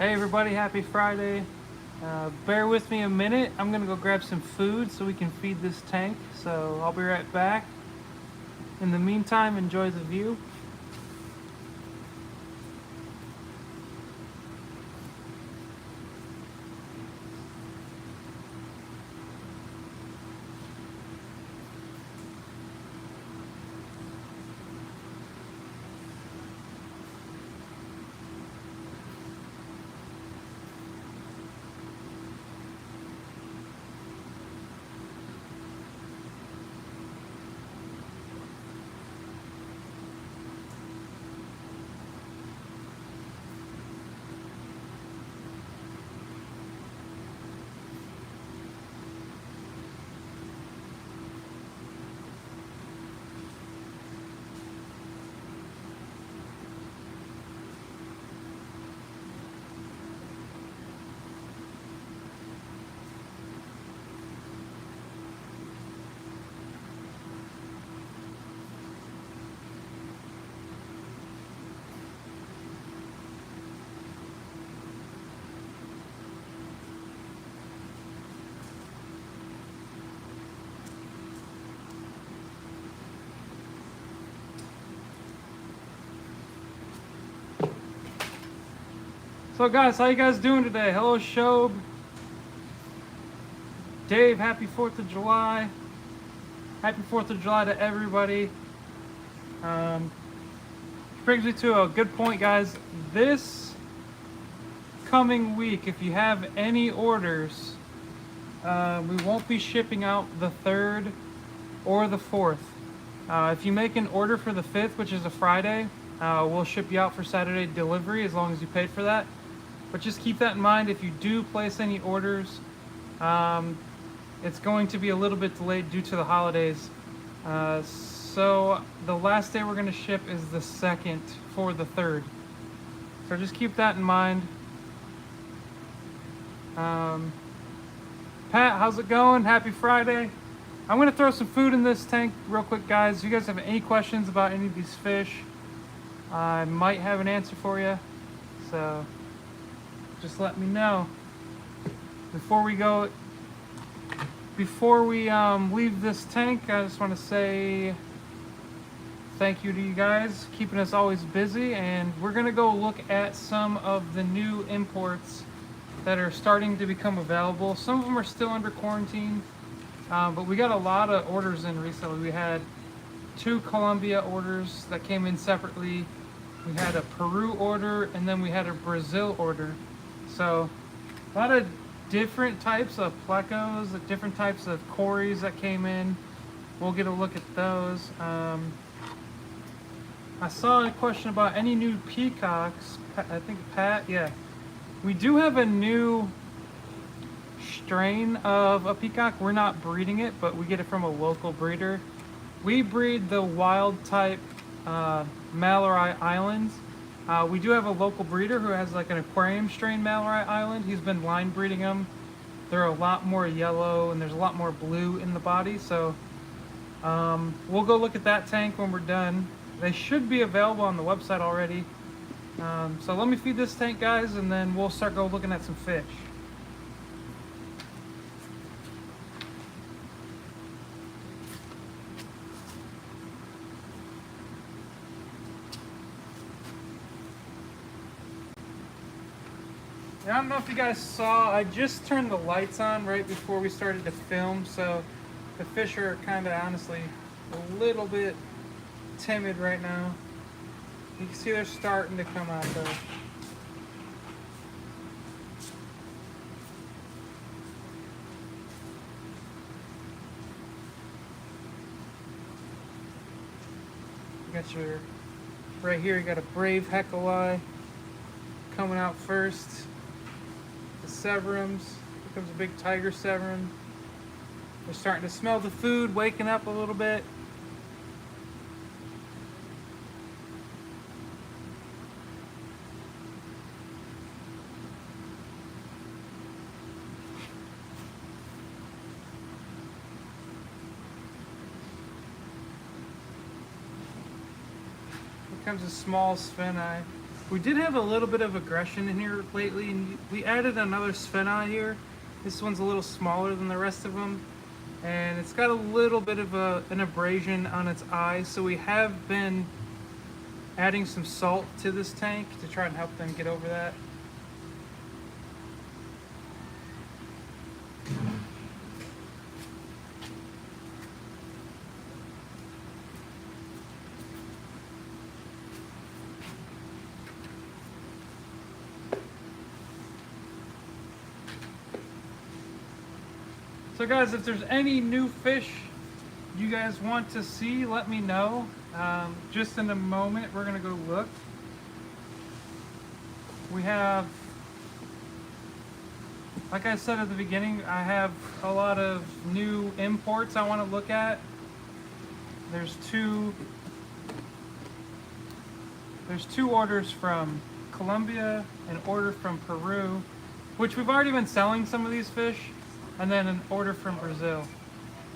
Hey everybody, happy Friday. Bear with me a minute. I'm gonna go grab some food so we can feed this tank. So I'll be right back. In the meantime, enjoy the view. So guys, how you guys doing today? Hello Shob. Dave, happy 4th of July. Happy 4th of July to everybody. Brings me to a good point, guys. This coming week, if you have any orders, we won't be shipping out the 3rd or the 4th. If you make an order for the 5th, which is a Friday, we'll ship you out for Saturday delivery as long as you paid for that. But just keep that in mind. If you do place any orders, it's going to be a little bit delayed due to the holidays. So the last day we're going to ship is the 2nd for the 3rd. So just keep that in mind. Pat, how's it going? Happy Friday. I'm going to throw some food in this tank real quick, guys. If you guys have any questions about any of these fish, I might have an answer for you. So just let me know. Before we leave this tank, I just want to say thank you to you guys, keeping us always busy. And we're going to go look at some of the new imports that are starting to become available. Some of them are still under quarantine, but we got a lot of orders in recently. We had 2 Colombia orders that came in separately. We had a Peru order, and then we had a Brazil order. So a lot of different types of plecos, different types of cories that came in. We'll get a look at those. I saw a question about any new peacocks. I think Pat, yeah. We do have a new strain of a peacock. We're not breeding it, but we get it from a local breeder. We breed the wild type Mallory Islands. We do have a local breeder who has like an aquarium strain Mallory Island. He's been line breeding them. They're a lot more yellow and there's a lot more blue in the body. So we'll go look at that tank when we're done. They should be available on the website already. So let me feed this tank, guys, and then we'll start looking at some fish. I don't know if you guys saw, I just turned the lights on right before we started to film, so the fish are kind of honestly a little bit timid right now. You can see they're starting to come out though. You got your, right here you got a brave Heckelei coming out first. The Severums, here comes a big tiger Severum. They're starting to smell the food, waking up a little bit. Here comes a small Spheni. We did have a little bit of aggression in here lately, and we added another Sphena here. This one's a little smaller than the rest of them, and it's got a little bit of an abrasion on its eyes, so we have been adding some salt to this tank to try and help them get over that. So guys, if there's any new fish you guys want to see, let me know. Just in a moment, we're gonna go look. We have, like I said at the beginning, I have a lot of new imports I want to look at. There's two orders from Colombia, an order from Peru, which we've already been selling some of these fish, and then an order from Brazil.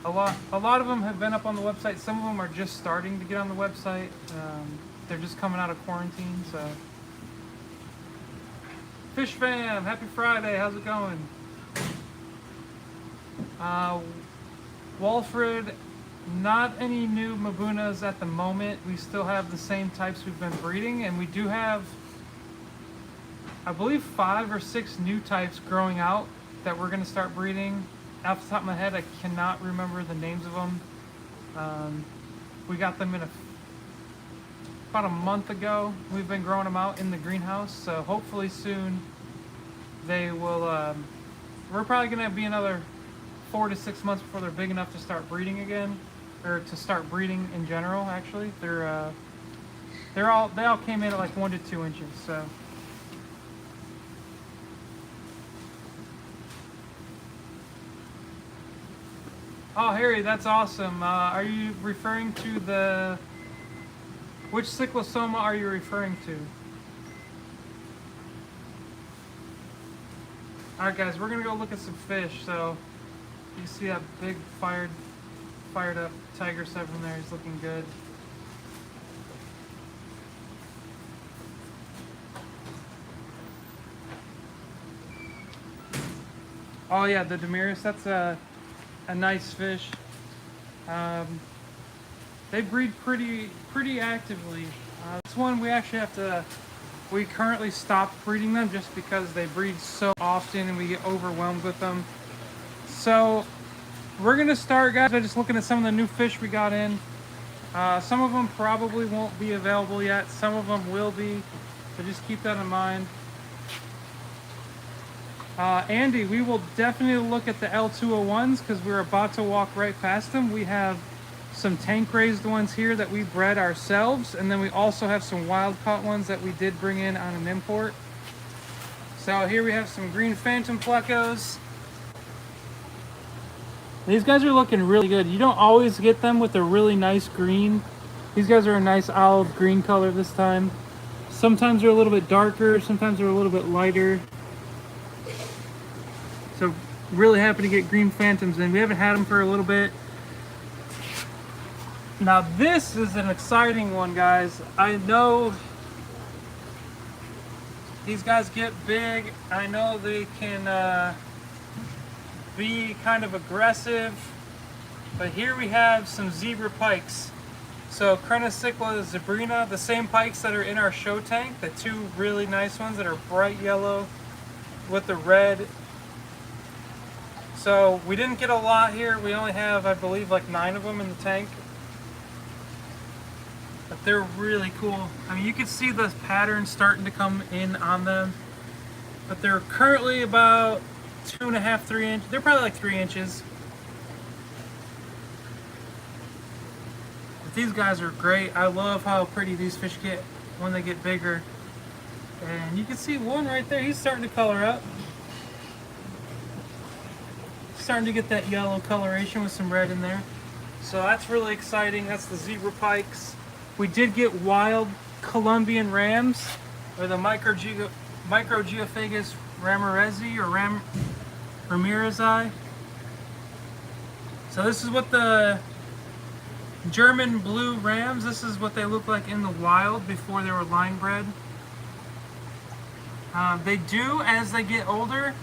A lot of them have been up on the website. Some of them are just starting to get on the website. They're just coming out of quarantine, so. Fish fam, happy Friday, how's it going? Walfred, not any new Mabunas at the moment. We still have the same types we've been breeding, and we do have, I believe, 5 or 6 new types growing out that we're gonna start breeding. Off the top of my head, I cannot remember the names of them. We got them in about a month ago. We've been growing them out in the greenhouse, so hopefully soon they will. We're probably gonna be another 4 to 6 months before they're big enough to start breeding again, or to start breeding in general. Actually, they all came in at like 1 to 2 inches. So. Oh, Harry, that's awesome. Are you referring to which cyclosoma are you referring to? Alright guys, we're gonna go look at some fish. So, you see that big fired up tiger seven there, he's looking good. Oh yeah, the Damaris, that's a nice fish. They breed pretty actively. This one we actually we currently stopped breeding them just because they breed so often and we get overwhelmed with them. So we're gonna start, guys, by just looking at some of the new fish we got in. Some of them probably won't be available yet. Some of them will be, so just keep that in mind. Andy, we will definitely look at the L201s because we're about to walk right past them. We have some tank raised ones here that we bred ourselves, and then we also have some wild caught ones that we did bring in on an import. So here we have some green phantom plecos. These guys are looking really good. You don't always get them with a really nice green. These guys are a nice olive green color this time. Sometimes they're a little bit darker, sometimes they're a little bit lighter. So really happy to get green phantoms in. We haven't had them for a little bit. Now this is an exciting one, guys. I know these guys get big. I know they can be kind of aggressive, but here we have some zebra pikes. So Crenocycla zebrina, the same pikes that are in our show tank, the two really nice ones that are bright yellow with the red. So we didn't get a lot here. We only have, I believe, like 9 of them in the tank. But they're really cool. I mean, you can see the pattern starting to come in on them. But they're currently about 2.5, 3 inches. They're probably like 3 inches. But these guys are great. I love how pretty these fish get when they get bigger. And you can see one right there. He's starting to color up. Starting to get that yellow coloration with some red in there. So that's really exciting. That's the zebra pikes. We did get wild Colombian rams, or the Microgeophagus ramirezi or ramirezi. So this is what the German blue rams, this is what they look like in the wild before they were line bred. They do, as they get older,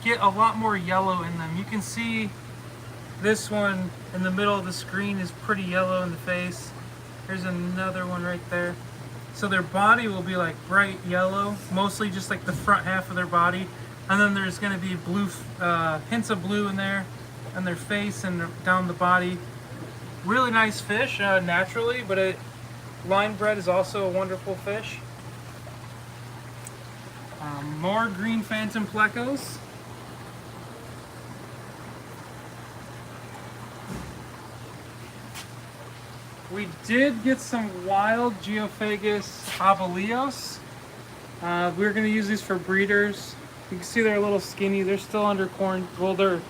get a lot more yellow in them. You can see this one in the middle of the screen is pretty yellow in the face. There's another one right there. So their body will be like bright yellow, mostly just like the front half of their body. And then there's gonna be blue, hints of blue in there, on their face and down the body. Really nice fish naturally, but line bred is also a wonderful fish. More green phantom plecos. We did get some wild Geophagus abelios. We're going to use these for breeders. You can see they're a little skinny. They're still under quarantine. Well, they're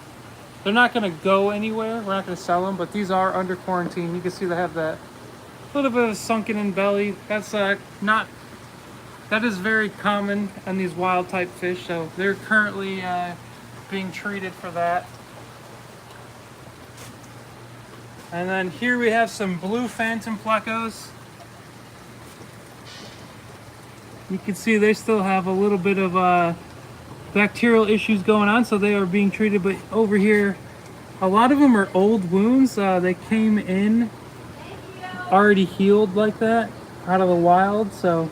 not going to go anywhere. We're not going to sell them, but these are under quarantine. You can see they have that little bit of a sunken in belly. That's that is very common on these wild type fish. So they're currently being treated for that. And then here we have some blue phantom plecos. You can see they still have a little bit of bacterial issues going on, so they are being treated. But over here, a lot of them are old wounds. They came in already healed like that out of the wild. So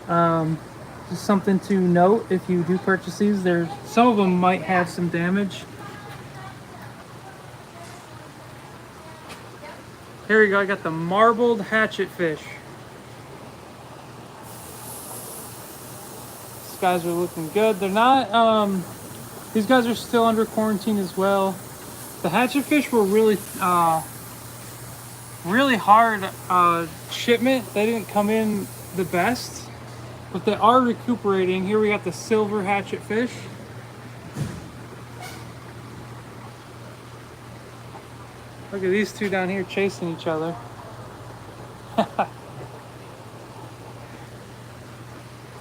just something to note if you do purchase these. Some of them might have some damage. Here we go, I got the marbled hatchet fish. These guys are looking good. They're not, these guys are still under quarantine as well. The hatchet fish were really hard shipment. They didn't come in the best, but they are recuperating. Here we got the silver hatchet fish. Look at these two down here chasing each other.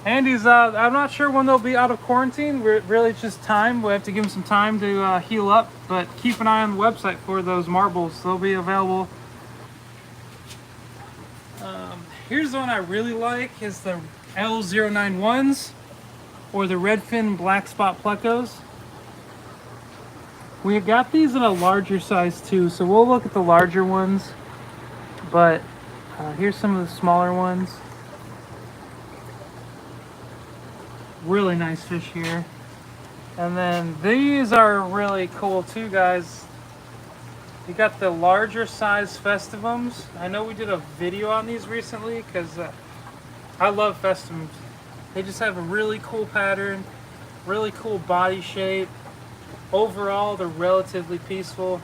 Andy's, I'm not sure when they'll be out of quarantine. Really just time. We have to give them some time to heal up, but keep an eye on the website for those marbles. They'll be available. Here's the one I really like, is the L091s, or the redfin black spot plecos. We got these in a larger size too, so we'll look at the larger ones, but here's some of the smaller ones. Really nice fish here. And then these are really cool too, guys. You got the larger size festivums. I know we did a video on these recently because I love festivums. They just have a really cool pattern, really cool body shape. Overall, they're relatively peaceful.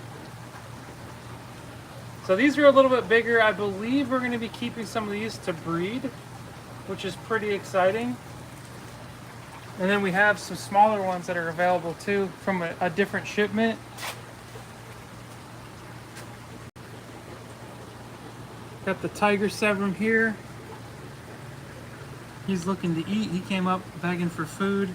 So these are a little bit bigger. I believe we're going to be keeping some of these to breed, which is pretty exciting. And then we have some smaller ones that are available too from a different shipment. Got the tiger sevrum here. He's looking to eat. He came up begging for food.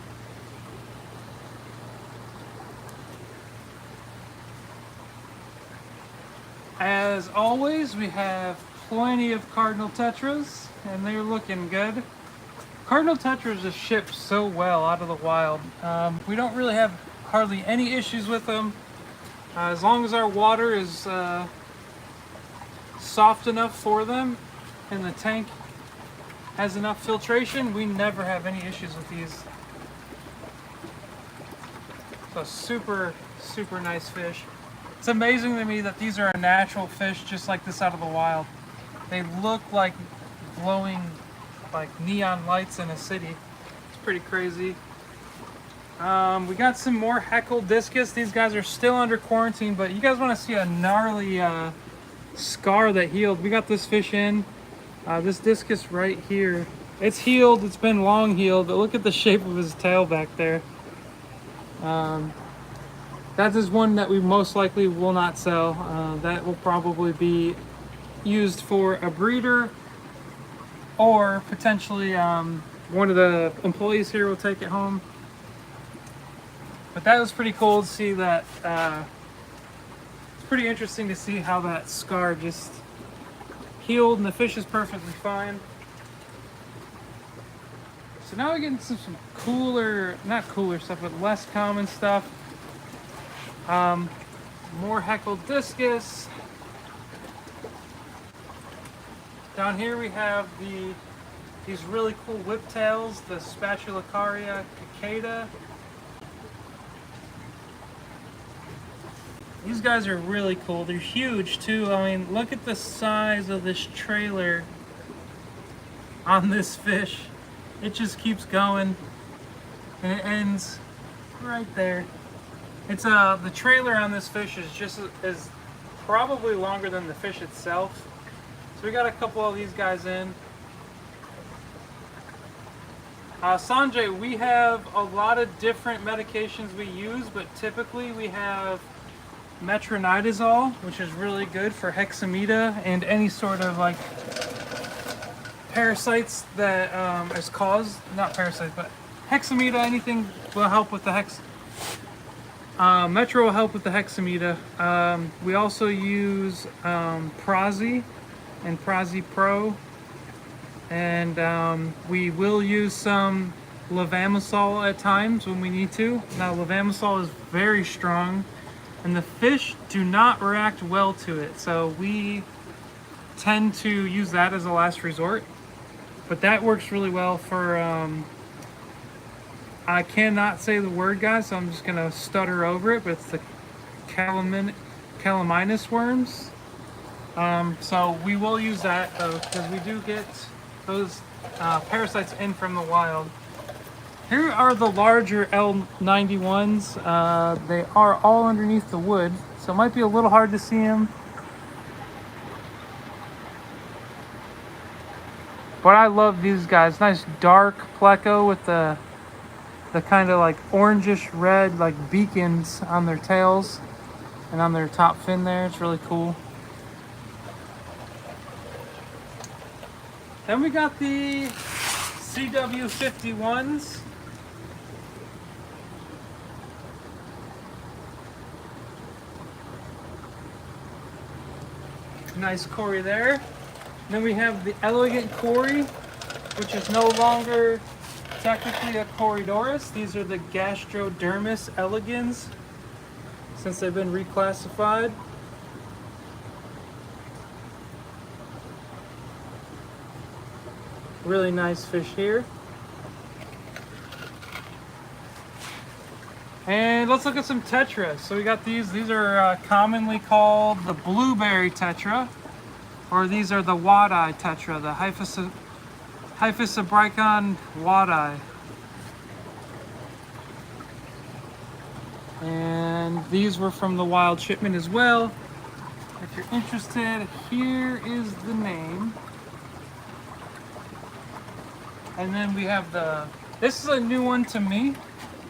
As always, we have plenty of cardinal tetras, and they're looking good. Cardinal tetras just ship so well out of the wild. We don't really have hardly any issues with them. As long as our water is soft enough for them and the tank has enough filtration, we never have any issues with these. So super, super nice fish. It's amazing to me that these are a natural fish just like this out of the wild. They look like glowing like neon lights in a city. It's pretty crazy. We got some more Heckle discus. These guys are still under quarantine, but you guys want to see a gnarly scar that healed. We got this fish in. This discus right here. It's healed. It's been long healed, but look at the shape of his tail back there. That is one that we most likely will not sell. That will probably be used for a breeder, or potentially one of the employees here will take it home. But that was pretty cool to see that. It's pretty interesting to see how that scar just healed and the fish is perfectly fine. So now we get into some cooler, not cooler stuff, but less common stuff. More heckled discus. Down here we have these really cool whiptails, the Spatulacaria cicada. These guys are really cool. They're huge too. I mean, look at the size of this trailer on this fish. It just keeps going and it ends right there. It's the trailer on this fish is just is probably longer than the fish itself. So we got a couple of these guys in. Sanjay, we have a lot of different medications we use, but typically we have metronidazole, which is really good for hexamida and any sort of like parasites that is caused, not parasites, but hexamida, anything will help with the Metro will help with the hexamida. We also use Prazi and Prazi Pro, and we will use some levamisole at times when we need to. Now levamisole is very strong and the fish do not react well to it, so we tend to use that as a last resort. But that works really well for I cannot say the word, guys, so I'm just gonna stutter over it, but it's the calaminus worms. So we will use that though, because we do get those parasites in from the wild. Here are the larger L91s. They are all underneath the wood, so it might be a little hard to see them. But I love these guys. Nice dark pleco with the kind of like orangish red like beacons on their tails and on their top fin there. It's really cool. Then we got the CW51s. Nice Cory there. Then we have the elegant Cory, which is no longer technically a Corydoras. These are the Gastrodermis elegans, since they've been reclassified. Really nice fish here. And let's look at some tetras. So we got these. These are commonly called the blueberry tetra, or these are the wad-eye tetra, the Hyphosabricon wad-eye. And these were from the wild shipment as well. If you're interested, here is the name. And then we have this is a new one to me.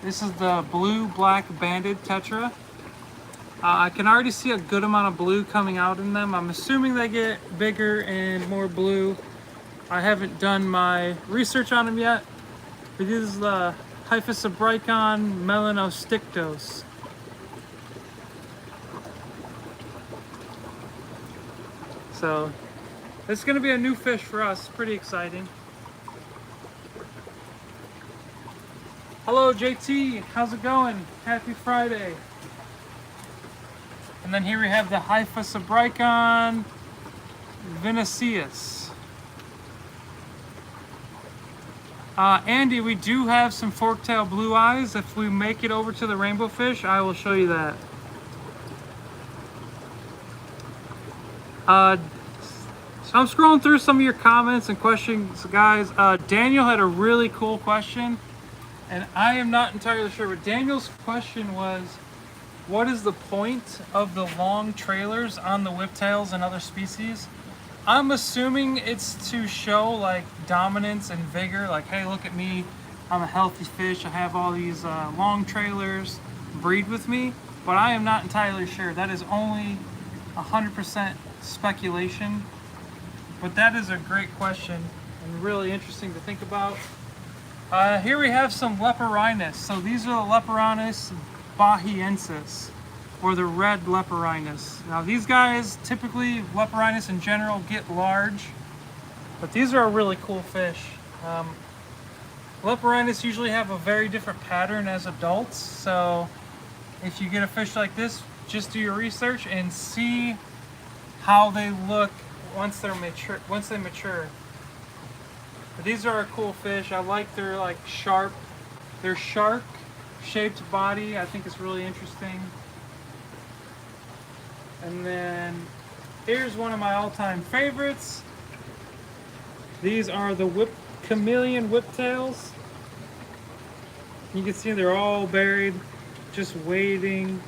This is the blue-black banded tetra. I can already see a good amount of blue coming out in them. I'm assuming they get bigger and more blue. I haven't done my research on them yet. But this is the Hyphosabricon melanostictos. So it's going to be a new fish for us. Pretty exciting. Hello JT, how's it going? Happy Friday. And then here we have the Hyphosabricon vinaceus. Andy, we do have some forktail blue eyes. If we make it over to the rainbow fish, I will show you that. So I'm scrolling through some of your comments and questions, guys. Daniel had a really cool question. And I am not entirely sure, but Daniel's question was, what is the point of the long trailers on the whiptails and other species? I'm assuming it's to show like dominance and vigor, like, hey, look at me, I'm a healthy fish, I have all these long trailers, breed with me, but I am not entirely sure. That is only 100% speculation, but that is a great question and really interesting to think about. Here we have some Leporinus. So these are the Leporinus bahiensis, or the red Leporinus. Now these guys, typically Leporinus in general, get large, but these are a really cool fish. Leporhinus usually have a very different pattern as adults, so if you get a fish like this, just do your research and see how they look once they're mature. Once they mature. But these are a cool fish. I like their their shark-shaped body. I think it's really interesting. And then here's one of my all-time favorites. These are the chameleon whiptails. You can see they're all buried, just waiting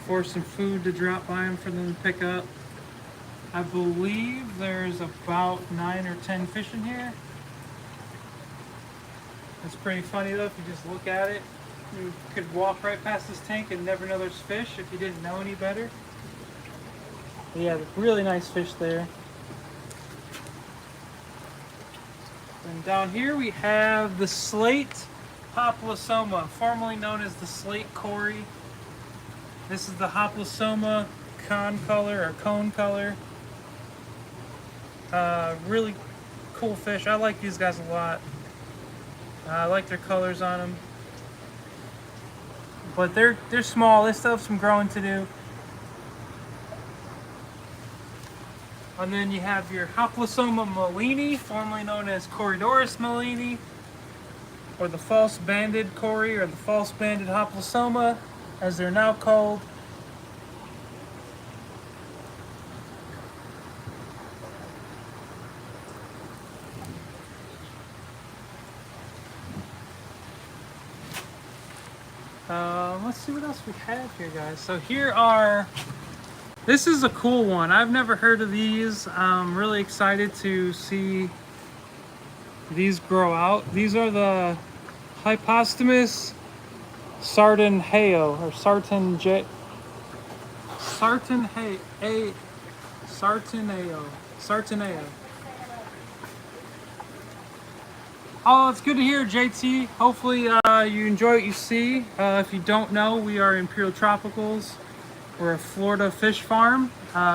for some food to drop by them for them to pick up. I believe there's about 9 or 10 fish in here. It's pretty funny though, if you just look at it. You could walk right past this tank and never know there's fish if you didn't know any better. But yeah, really nice fish there. And down here we have the slate Hoplosoma, formerly known as the slate cory. This is the Hoplosoma cone color. Really cool fish. I like these guys a lot. I like their colors on them. But they're small. They still have some growing to do. And then you have your Hoplosoma mellini, formerly known as Corydoris mellini, or the false banded cory, or the false banded Hoplosoma, as they're now called. Let's see what else we have here, guys. So this is a cool one. I've never heard of these. I'm really excited to see these grow out. These are the Hypostomus sartanheo, or sartaneo. Oh, it's good to hear, JT. Hopefully you enjoy what you see. If you don't know, we are Imperial Tropicals. We're a Florida fish farm.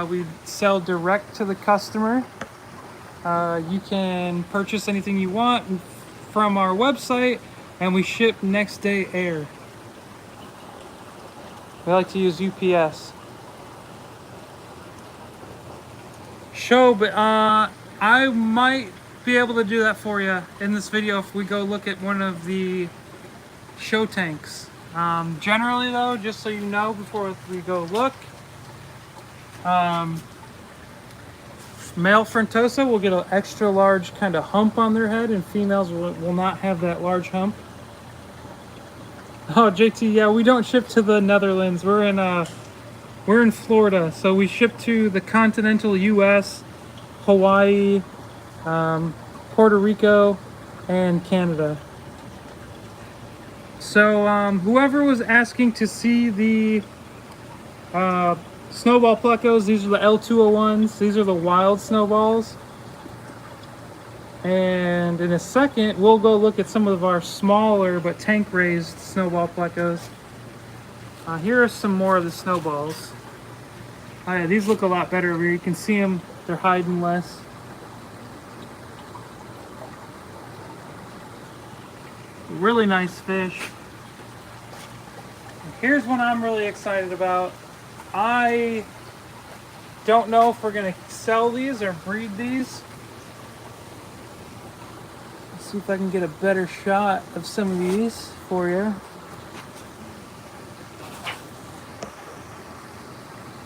We sell direct to the customer. You can purchase anything you want from our website, and we ship next day air. We like to use UPS. But I might be able to do that for you in this video if we go look at one of the show tanks. Generally though, just so you know before we go look, male Frontosa will get an extra large kind of hump on their head, and females will not have that large hump. Oh, JT, yeah, we don't ship to the Netherlands. We're in Florida, so we ship to the continental U.S., Hawaii, Puerto Rico, and Canada. So whoever was asking to see the snowball plecos, these are the L201s. These are the wild snowballs. And in a second, we'll go look at some of our smaller but tank-raised snowball plecos. Here are some more of the snowballs. Oh yeah, these look a lot better over here. You can see them, they're hiding less. Really nice fish. Here's one I'm really excited about. I don't know if we're gonna sell these or breed these. Let's see if I can get a better shot of some of these for you.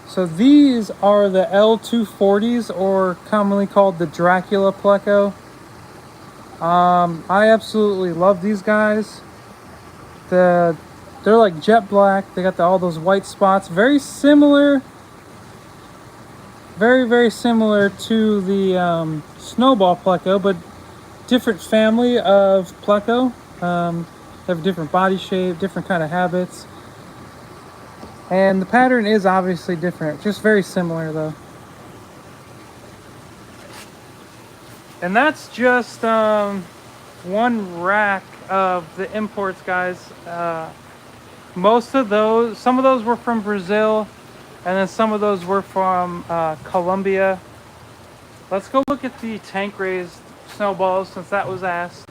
So these are the L240s, or commonly called the Dracula pleco. I absolutely love these guys. They're like jet black. They got all those white spots. Very similar. Very similar to the snowball pleco, but different family of pleco. They have a different body shape, different kind of habits. And the pattern is obviously different. Just very similar though. And that's just one rack of the imports, guys. Most of those, some of those were from Brazil, and then some of those were from Colombia. Let's go look at the tank raised snowballs, since that was asked.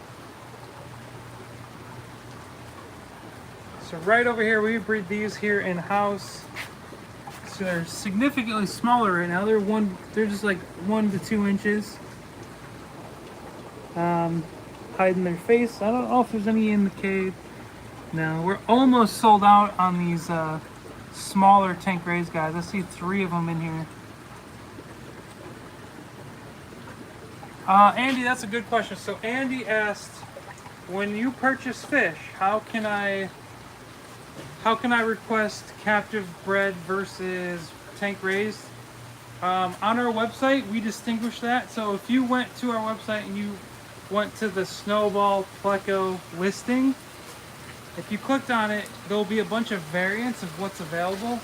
So right over here, we breed these here in house. So they're significantly smaller right now. They're just like 1 to 2 inches. Hiding their face. I don't know if there's any in the cave. No, we're almost sold out on these smaller tank raised guys. I see 3 of them in here. Andy, that's a good question. So Andy asked, when you purchase fish, how can I request captive bred versus tank raised? On our website, we distinguish that. So if you went to our website and you went to the Snowball Pleco listing, if you clicked on it, there'll be a bunch of variants of what's available.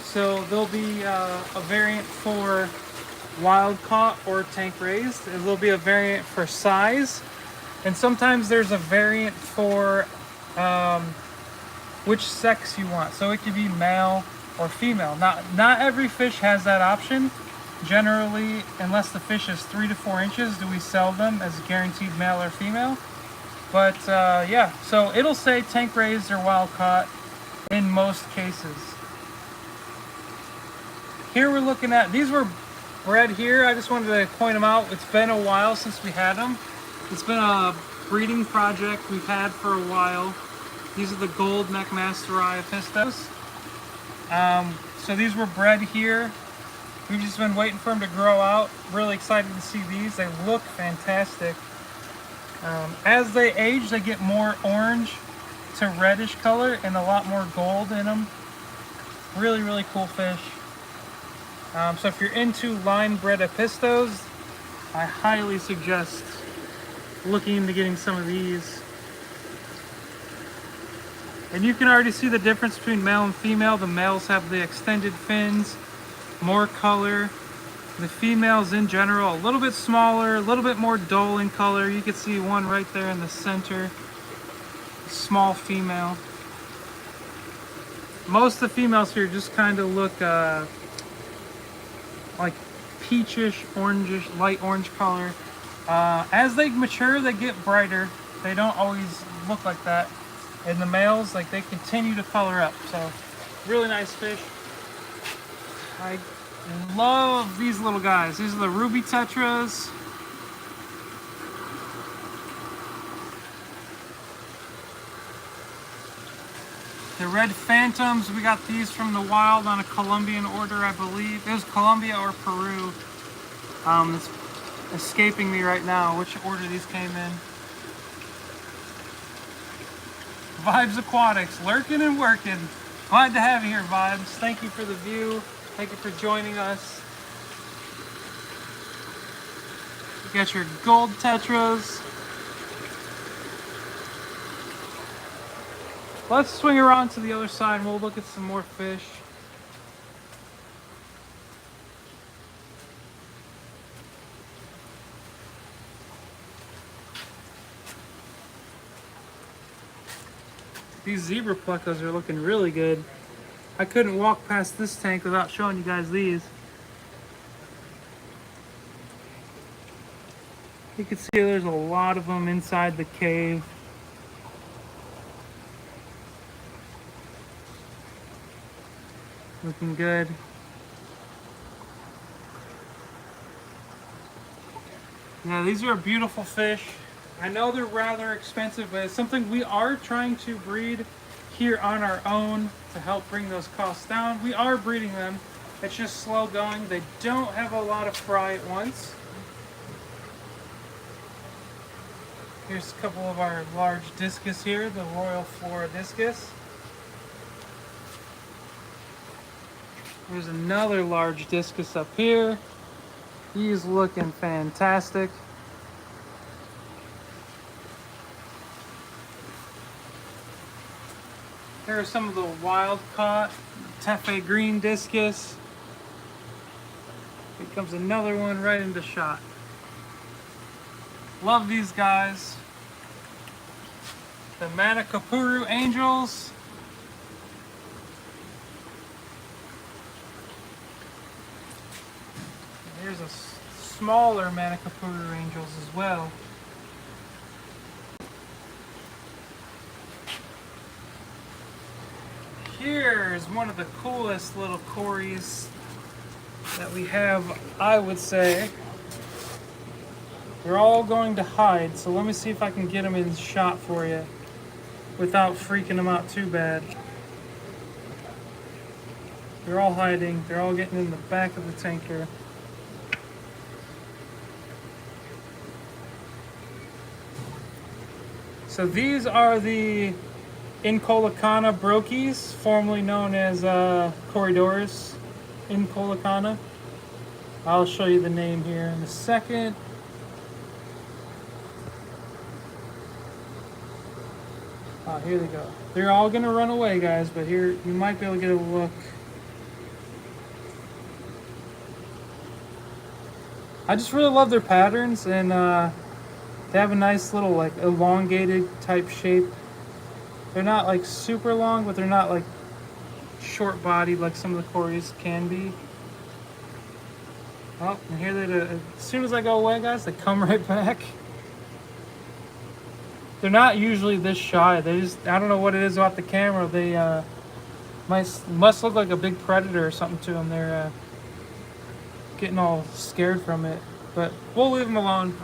So there'll be a variant for wild caught or tank raised. There'll be a variant for size, and sometimes there's a variant for which sex you want. So it could be male or female. Not every fish has that option. Generally, unless the fish is 3 to 4 inches, do we sell them as guaranteed male or female. But yeah, so it'll say tank raised or wild caught in most cases. Here we're looking at, these were bred here. I just wanted to point them out. It's been a while since we had them. It's been a breeding project we've had for a while. These are the gold McMasterai pistos. So these were bred here. We've just been waiting for them to grow out. Really excited to see these. They look fantastic. As they age, they get more orange to reddish color and a lot more gold in them. Really, really cool fish. So if you're into line bred pistos, I highly suggest looking into getting some of these. And you can already see the difference between male and female. The males have the extended fins, more color. The females in general, a little bit smaller, a little bit more dull in color. You can see one right there in the center. Small female. Most of the females here just kind of look like peachish, orangish, light orange color. As they mature, they get brighter. They don't always look like that. And the males, like, they continue to color up. So, really nice fish. I love these little guys. These are the ruby tetras. The red phantoms, we got these from the wild on a Colombian order, I believe. It was Colombia or Peru. It's escaping me right now which order these came in. Vibes Aquatics, lurking and working. Glad to have you here, Vibes. Thank you for the view. Thank you for joining us. You got your gold tetras. Let's swing around to the other side and we'll look at some more fish. These zebra plecos are looking really good. I couldn't walk past this tank without showing you guys these. You can see there's a lot of them inside the cave. Looking good. Yeah, these are a beautiful fish. I know they're rather expensive, but it's something we are trying to breed here on our own to help bring those costs down. We are breeding them. It's just slow going. They don't have a lot of fry at once. Here's a couple of our large discus here, the Royal Flora discus. There's another large discus up here. He's looking fantastic. Here are some of the wild caught Tefe green discus. Here comes another one right into shot. Love these guys. The Manakapuru angels. Here's a smaller Manakapuru angels as well. Here's one of the coolest little cories that we have, I would say. They're all going to hide, so let me see if I can get them in shot for you without freaking them out too bad. They're all hiding. They're all getting in the back of the tank here. So these are the Incolacana brokies, formerly known as corridors Incolacana. I'll show you the name here in a second. Here they go. They're all gonna run away, guys, but here you might be able to get a look. I just really love their patterns, and they have a nice little like elongated type shape. They're not like super long, but they're not like short bodied like some of the cories can be. Oh, and here they do. As soon as I go away, guys, they come right back. They're not usually this shy. They just, I don't know what it is about the camera. They must look like a big predator or something to them. They're getting all scared from it. But we'll leave them alone.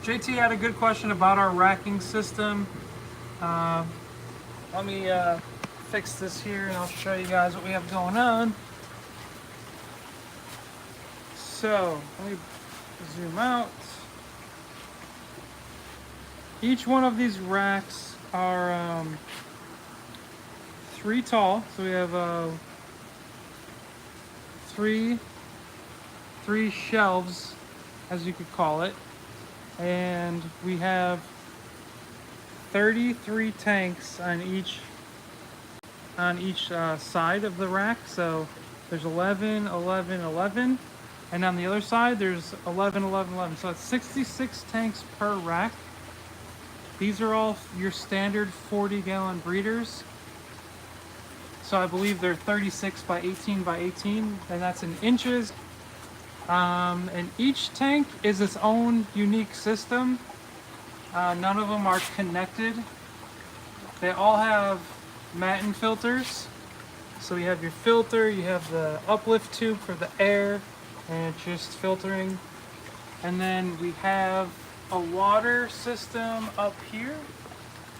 JT had a good question about our racking system. Let me fix this here and I'll show you guys what we have going on. So, let me zoom out. Each one of these racks are 3 tall. So we have three shelves, as you could call it. And we have 33 tanks on each side of the rack. So there's 11, 11, 11. And on the other side, there's 11, 11, 11. So it's 66 tanks per rack. These are all your standard 40-gallon breeders. So I believe they're 36 by 18 by 18, and that's in inches. And each tank is its own unique system. None of them are connected. They all have Matin filters. So you have your filter, you have the uplift tube for the air, and it's just filtering. And then we have a water system up here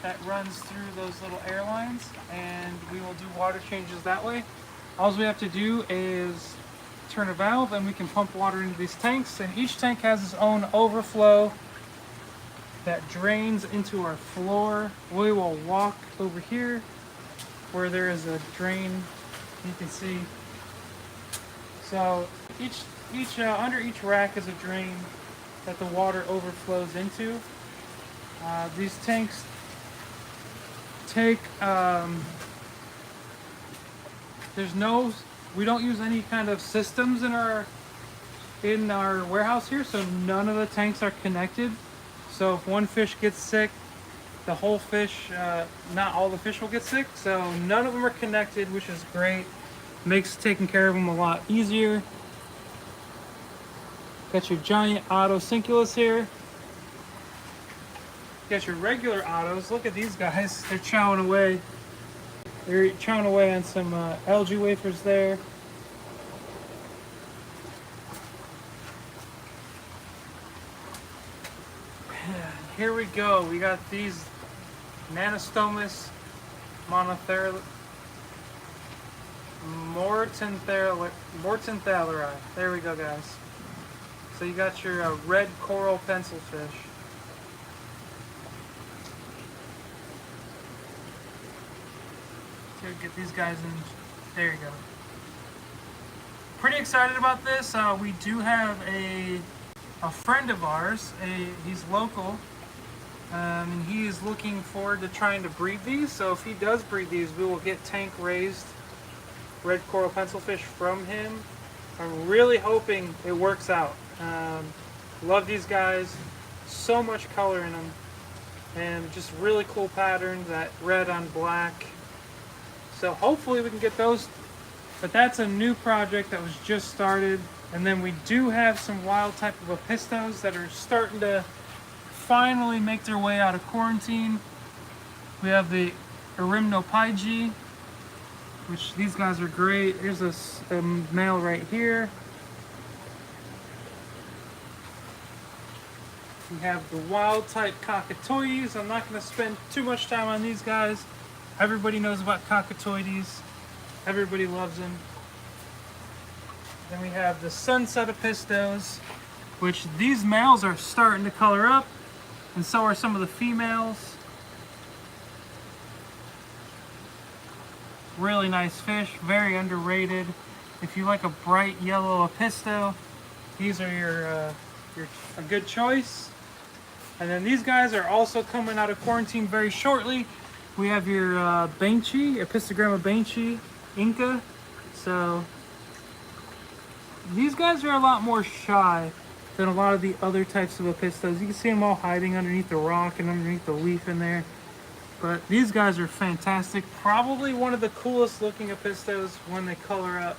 that runs through those little air lines, and we will do water changes that way. All we have to do is turn a valve and we can pump water into these tanks, and each tank has its own overflow that drains into our floor. We will walk over here where there is a drain, you can see. So under each rack is a drain that the water overflows into. These tanks take, we don't use any kind of systems in our warehouse here, so none of the tanks are connected. So if one fish gets sick, the whole fish, not all the fish will get sick. So none of them are connected, which is great. Makes taking care of them a lot easier. Got your giant auto Sinculus here. Got your regular autos. Look at these guys. They're chowing away. They're chowing away on some algae wafers there. Here we go. We got these Nanostomus mortenthaleri. There we go, guys. So you got your red coral pencil fish. So get these guys in. There you go. Pretty excited about this. We do have a friend of ours. He's local. And he is looking forward to trying to breed these. So if he does breed these, we will get tank raised red coral pencilfish from him. I'm really hoping it works out. Love these guys. So much color in them. And just really cool pattern, that red on black. So hopefully we can get those. But that's a new project that was just started. And then we do have some wild type of apistos that are starting to finally make their way out of quarantine. We have the Erimnopyge, which these guys are great. Here's a male right here. We have the wild type cockatoides. I'm not going to spend too much time on these guys. Everybody knows about cockatoides. Everybody loves them. Then we have the sunset epistos, which these males are starting to color up, and so are some of the females. Really nice fish, very underrated. If you like a bright yellow episto, these are a good choice. And then these guys are also coming out of quarantine very shortly. We have your Banshee, Epistogramma Banshee, Inca. So these guys are a lot more shy than a lot of the other types of epistos. You can see them all hiding underneath the rock and underneath the leaf in there. But these guys are fantastic. Probably one of the coolest looking epistos when they color up.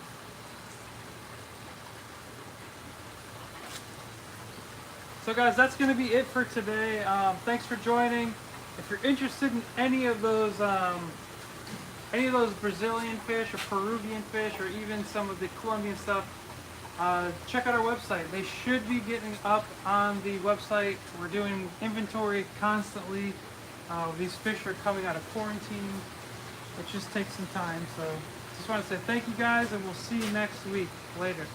So guys, that's going to be it for today. Thanks for joining. If you're interested in any of those Brazilian fish or Peruvian fish or even some of the Colombian stuff, check out our website. They should be getting up on the website. We're doing inventory constantly. These fish are coming out of quarantine. It just takes some time. So just want to say thank you guys, and we'll see you next week. Later.